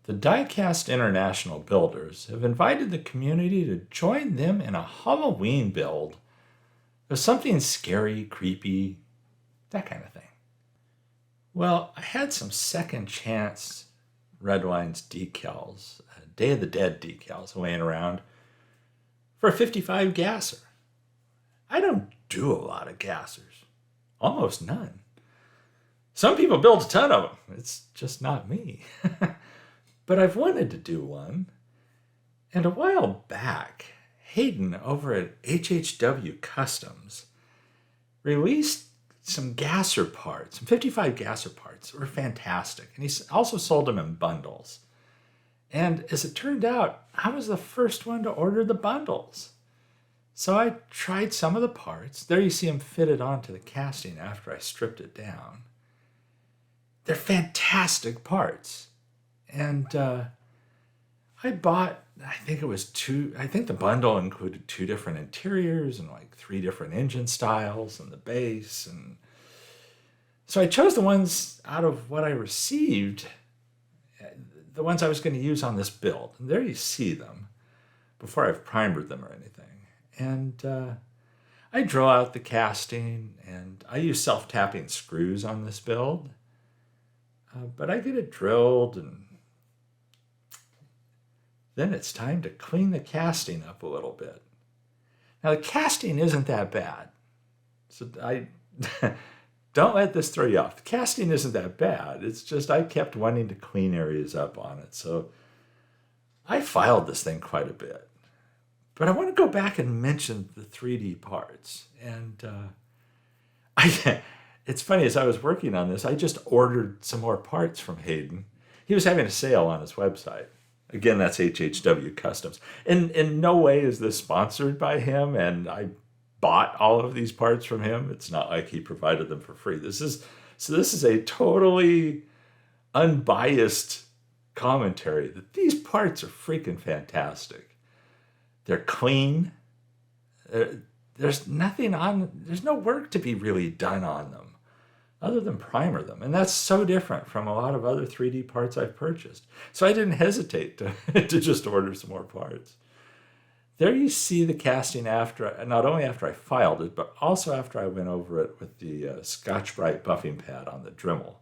The Diecast International Builders have invited the community to join them in a Halloween build of something scary, creepy, that kind of thing. Well, I had some Second Chance Redlines decals, Day of the Dead decals laying around for a 55 gasser. I don't do a lot of gassers, almost none. Some people build a ton of them. It's just not me. But I've wanted to do one. And a while back, Hayden over at HHW Customs released some gasser parts, some 55 gasser parts that were fantastic. And he also sold them in bundles. And as it turned out, I was the first one to order the bundles. So I tried some of the parts. There you see them fitted onto the casting after I stripped it down. They're fantastic parts. And I bought, I think the bundle included 2 different interiors and like 3 different engine styles and the base. And so I chose the ones out of what I received, the ones I was going to use on this build. And there you see them before I've primered them or anything. And I drill out the casting, and I use self-tapping screws on this build. But I get it drilled, and then it's time to clean the casting up a little bit. Now, the casting isn't that bad. So I don't let this throw you off. The casting isn't that bad. It's just I kept wanting to clean areas up on it. So I filed this thing quite a bit. But I want to go back and mention the 3D parts. And it's funny, as I was working on this, I just ordered some more parts from Hayden. He was having a sale on his website. Again, that's HHW Customs. In no way is this sponsored by him, and I bought all of these parts from him. It's not like he provided them for free. This is a totally unbiased commentary that these parts are freaking fantastic. They're clean. There's no work to be really done on them other than primer them. And that's so different from a lot of other 3D parts I've purchased. So I didn't hesitate to just order some more parts. There you see the casting not only after I filed it, but also after I went over it with the Scotch-Brite buffing pad on the Dremel.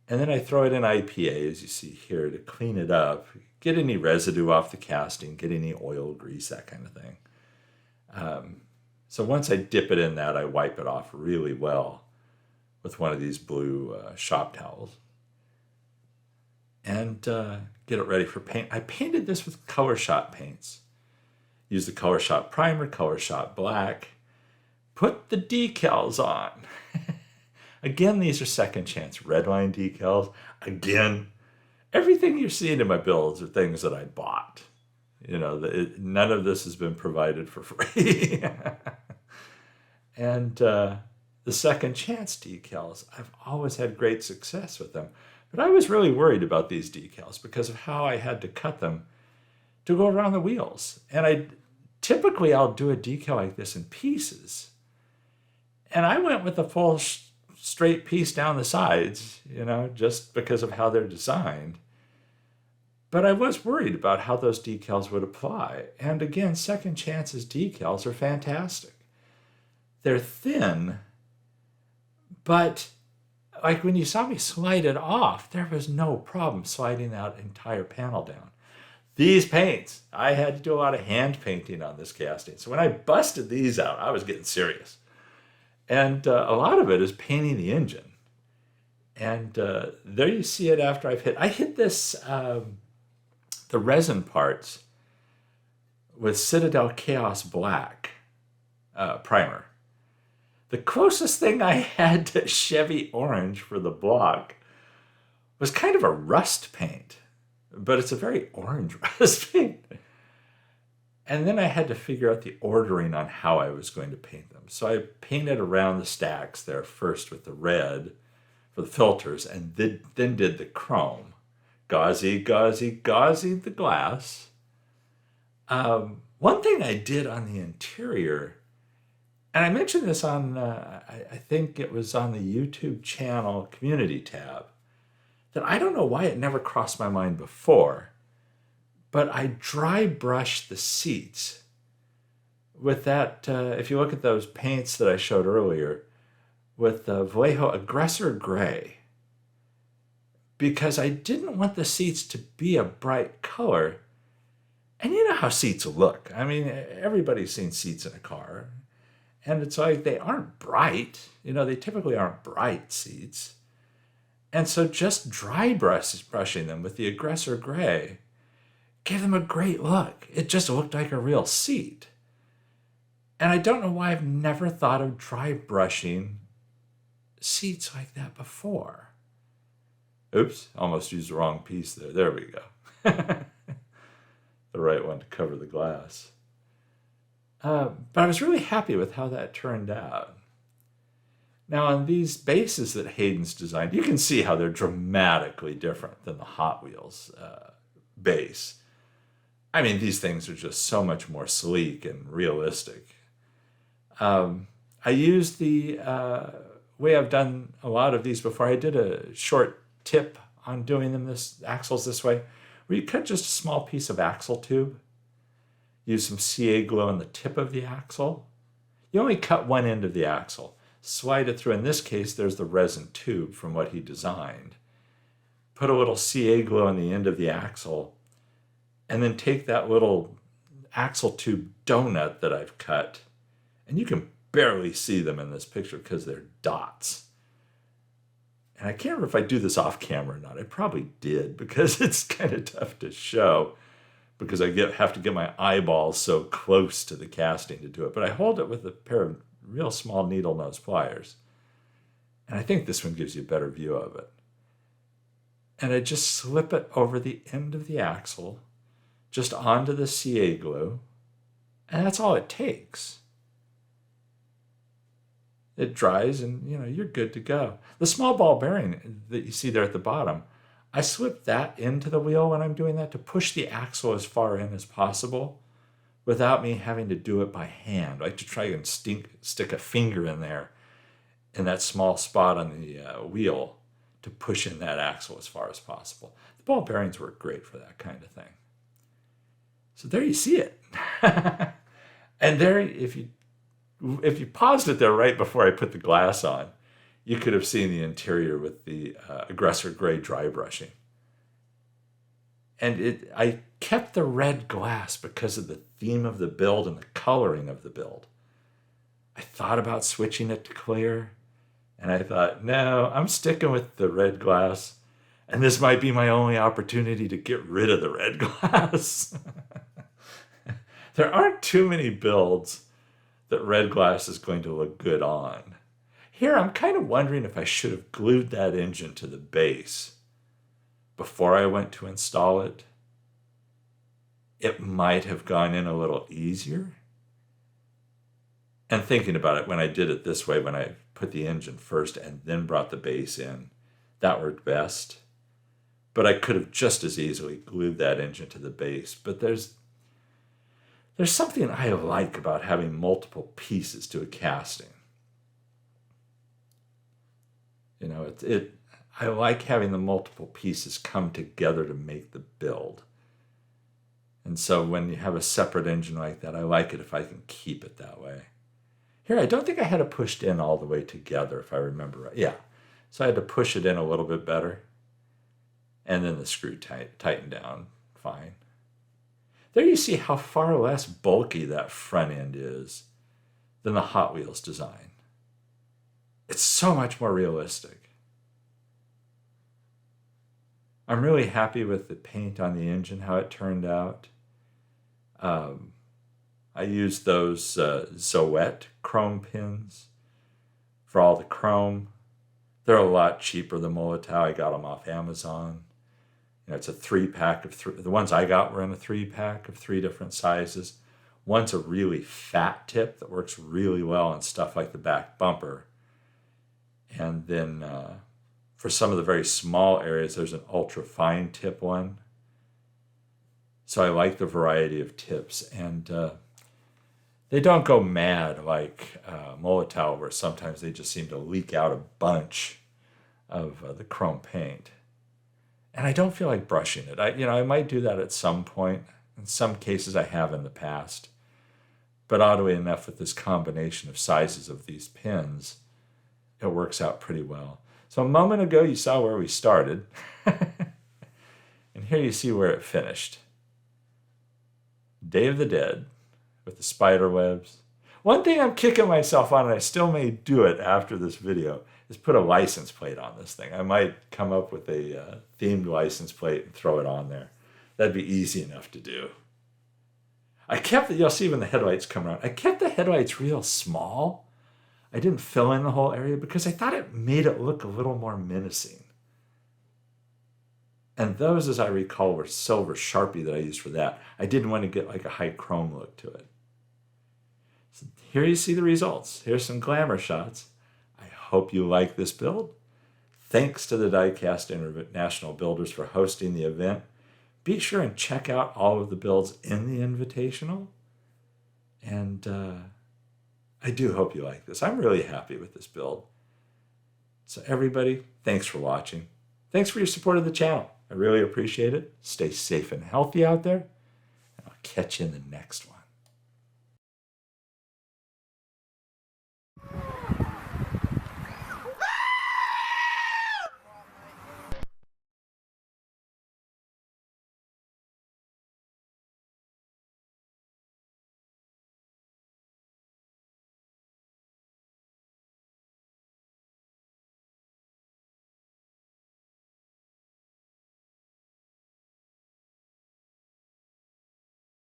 And then I throw it in IPA, as you see here, to clean it up, get any residue off the casting, get any oil, grease, that kind of thing. So once I dip it in that, I wipe it off really well with one of these blue shop towels. And get it ready for paint. I painted this with Color Shot paints. Use the Color Shot primer, Color Shot black. Put the decals on. Again, these are Second Chance Redline decals. Again, everything you're seeing in my builds are things that I bought. You know, none of this has been provided for free. And the Second Chance decals, I've always had great success with them. But I was really worried about these decals because of how I had to cut them to go around the wheels. And typically I'll do a decal like this in pieces. And I went with a full straight piece down the sides, you know, just because of how they're designed. But I was worried about how those decals would apply. And again, Second Chance's decals are fantastic. They're thin, but like when you saw me slide it off, there was no problem sliding that entire panel down. These paints, I had to do a lot of hand painting on this casting. So when I busted these out, I was getting serious. And a lot of it is painting the engine. And there you see it after I hit this, the resin parts with Citadel Chaos Black primer. The closest thing I had to Chevy Orange for the block was kind of a rust paint, but it's a very orange rust paint. And then I had to figure out the ordering on how I was going to paint them. So I painted around the stacks there first with the red for the filters, and then did the chrome. Gauzy the glass. One thing I did on the interior, and I mentioned this on, I think it was on the YouTube channel community tab, that I don't know why it never crossed my mind before, but I dry brushed the seats with that, if you look at those paints that I showed earlier, with the Vallejo Aggressor Gray, because I didn't want the seats to be a bright color. And you know how seats look. I mean, everybody's seen seats in a car. And it's like they aren't bright. They typically aren't bright seats. And so just dry brushing them with the Aggressor Gray gave them a great look. It just looked like a real seat. And I don't know why I've never thought of dry brushing seats like that before. Oops, almost used the wrong piece there. There we go. The right one to cover the glass. But I was really happy with how that turned out. Now, on these bases that Hayden's designed, you can see how they're dramatically different than the Hot Wheels base. I mean, these things are just so much more sleek and realistic. I used the way I've done a lot of these before. I did a short tip on doing them axles this way, where you cut just a small piece of axle tube, use some CA glue on the tip of the axle. You only cut one end of the axle, slide it through. In this case, there's the resin tube from what he designed. Put a little CA glue on the end of the axle, and then take that little axle tube donut that I've cut, and you can barely see them in this picture because they're dots. And I can't remember if I do this off camera or not. I probably did, because it's kind of tough to show, because I have to get my eyeballs so close to the casting to do it. But I hold it with a pair of real small needle nose pliers. And I think this one gives you a better view of it. And I just slip it over the end of the axle, just onto the CA glue. And that's all it takes. It dries and, you're good to go. The small ball bearing that you see there at the bottom, I slip that into the wheel when I'm doing that to push the axle as far in as possible without me having to do it by hand. I like to try and stick a finger in there in that small spot on the wheel to push in that axle as far as possible. The ball bearings work great for that kind of thing. So there you see it. And there, if you paused it there right before I put the glass on, you could have seen the interior with the Aggressor Gray dry brushing. And I kept the red glass because of the theme of the build and the coloring of the build. I thought about switching it to clear, and I thought, no, I'm sticking with the red glass, and this might be my only opportunity to get rid of the red glass. There aren't too many builds that red glass is going to look good on. Here, I'm kind of wondering if I should have glued that engine to the base before I went to install it. It might have gone in a little easier. And thinking about it, when I did it this way, when I put the engine first and then brought the base in, that worked best. But I could have just as easily glued that engine to the base. But there's something I like about having multiple pieces to a casting. I like having the multiple pieces come together to make the build. And so when you have a separate engine like that, I like it if I can keep it that way. Here, I don't think I had it pushed in all the way together, if I remember right. Yeah, so I had to push it in a little bit better. And then the screw tightened down fine. There you see how far less bulky that front end is than the Hot Wheels design. It's so much more realistic. I'm really happy with the paint on the engine, how it turned out. I used those Zoette chrome pins for all the chrome. They're a lot cheaper than Molotow. I got them off Amazon. It's a 3-pack of three. The ones I got were in a 3-pack of 3 different sizes. One's a really fat tip that works really well on stuff like the back bumper. And then for some of the very small areas, there's an ultra fine tip one. So I like the variety of tips. And they don't go mad like Molotow, where sometimes they just seem to leak out a bunch of the chrome paint. And I don't feel like brushing it. I might do that at some point. In some cases I have in the past. But oddly enough, with this combination of sizes of these pins, it works out pretty well. So a moment ago, you saw where we started. And here you see where it finished. Day of the Dead with the spider webs. One thing I'm kicking myself on, and I still may do it after this video, is put a license plate on this thing. I might come up with a themed license plate and throw it on there. That'd be easy enough to do. You'll see when the headlights come around, I kept the headlights real small. I didn't fill in the whole area because I thought it made it look a little more menacing. And those, as I recall, were silver Sharpie that I used for that. I didn't want to get like a high chrome look to it. So here you see the results. Here's some glamour shots. I hope you like this build. Thanks to the Diecast International Builders for hosting the event. Be sure and check out all of the builds in the Invitational. And I do hope you like this. I'm really happy with this build. So everybody, thanks for watching. Thanks for your support of the channel. I really appreciate it. Stay safe and healthy out there. And I'll catch you in the next one.